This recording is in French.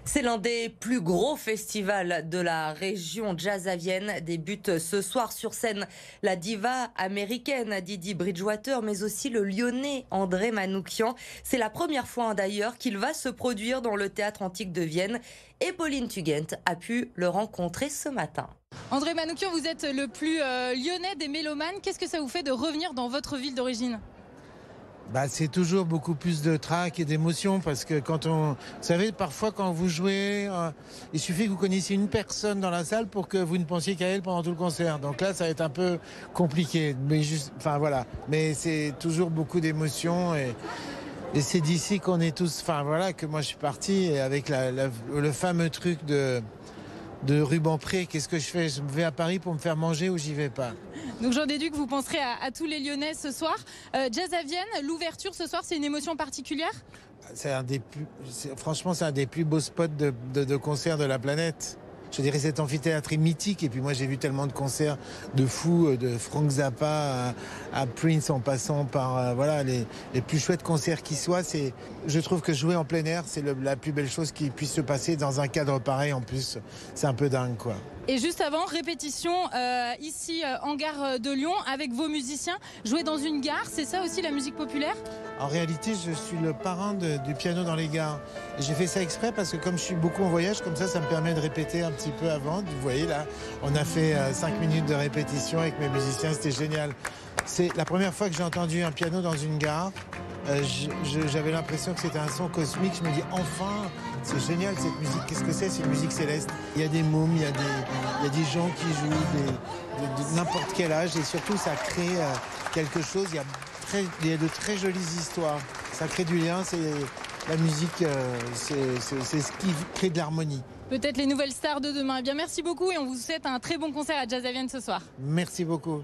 C'est l'un des plus gros festivals de la région jazzavienne. Débute ce soir sur scène la diva américaine Didi Bridgewater, mais aussi le lyonnais André Manoukian. C'est la première fois d'ailleurs qu'il va se produire dans le théâtre antique de Vienne. Et Pauline Tugent a pu le rencontrer ce matin. André Manoukian, vous êtes le plus lyonnais des mélomanes. Qu'est-ce que ça vous fait de revenir dans votre ville d'origine ? C'est toujours beaucoup plus de trac et d'émotion parce que vous savez, parfois quand vous jouez, il suffit que vous connaissiez une personne dans la salle pour que vous ne pensiez qu'à elle pendant tout le concert. Donc là, ça va être un peu compliqué. Mais c'est toujours beaucoup d'émotion et c'est d'ici qu'on est tous, que moi je suis parti et avec le fameux truc de Rubempré. Qu'est-ce que je fais ? Je vais à Paris pour me faire manger ou j'y vais pas ? Donc j'en déduis que vous penserez à tous les Lyonnais ce soir. Jazz à Vienne, l'ouverture ce soir, c'est une émotion particulière ? Franchement, c'est un des plus beaux spots de concert de la planète. Je dirais cet amphithéâtre est mythique. Et puis moi, j'ai vu tellement de concerts de fous, de Frank Zappa à Prince, en passant par les plus chouettes concerts qui soient. Je trouve que jouer en plein air, c'est la plus belle chose qui puisse se passer dans un cadre pareil. En plus, c'est un peu dingue, quoi. Et juste avant, répétition ici en gare de Lyon avec vos musiciens. Jouer dans une gare, c'est ça aussi la musique populaire ? En réalité, je suis le parrain du piano dans les gares. Et j'ai fait ça exprès parce que comme je suis beaucoup en voyage, comme ça me permet de répéter un petit peu avant. Vous voyez là, on a fait 5 minutes de répétition avec mes musiciens, c'était génial. C'est la première fois que j'ai entendu un piano dans une gare. J'avais l'impression que c'était un son cosmique. Je me dis enfin, c'est génial cette musique. Qu'est-ce que c'est une musique céleste ? Il y a des mômes, il y a des gens qui jouent de n'importe quel âge et surtout ça crée quelque chose. Il y a de très jolies histoires. Ça crée du lien. La musique, c'est ce qui crée de l'harmonie. Peut-être les nouvelles stars de demain. Eh bien, merci beaucoup et on vous souhaite un très bon concert à Jazz à Vienne ce soir. Merci beaucoup.